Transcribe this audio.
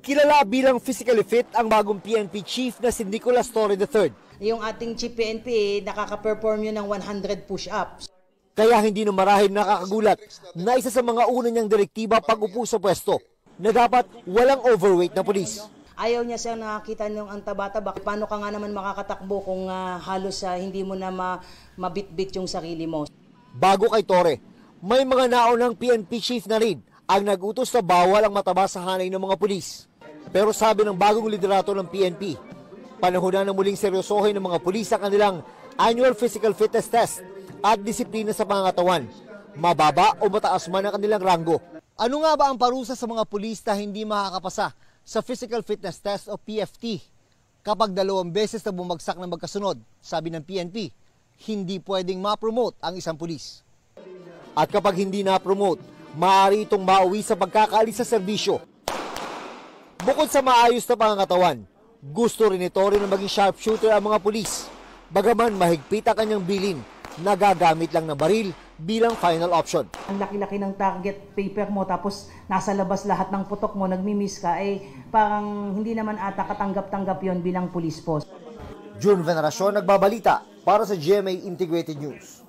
Kilala bilang physically fit ang bagong PNP chief na si Nicolas Torre III. Yung ating chief PNP, nakaka-perform yun ng 100 push-ups. Kaya hindi na marahil nakakagulat na isa sa mga una niyang direktiba pag-upo sa pwesto na dapat walang overweight na pulis. Ayaw niya siyang nakakita ng antaba-taba. Paano ka nga naman makakatakbo kung halos hindi mo na mabitbit yung sarili mo? Bago kay Torre, may mga naunang PNP chief na rin ang nag-utos na bawal ang mataba sa hanay ng mga pulis. Pero sabi ng bagong liderato ng PNP, panahon na muling seryosohin ng mga pulis sa kanilang annual physical fitness test at disiplina sa pangangatawan, mababa o mataas man ang kanilang ranggo. Ano nga ba ang parusa sa mga pulis na hindi makakapasa sa physical fitness test o PFT? Kapag 2 beses na bumagsak na magkasunod, sabi ng PNP, hindi pwedeng ma-promote ang isang pulis. At kapag hindi na-promote, maaari itong mauwi sa pagkakaalis sa serbisyo. Bukod sa maayos na pangangatawan, gusto rin ni Torre na maging sharpshooter ang mga pulis. Bagaman mahigpit ang kanyang bilin, nagagamit lang ng baril bilang final option. Ang laki-laki ng target paper mo tapos nasa labas lahat ng putok mo, nagmi-miss ka, parang hindi naman ata katanggap-tanggap yon bilang pulis po. June Veneracion, nagbabalita para sa GMA Integrated News.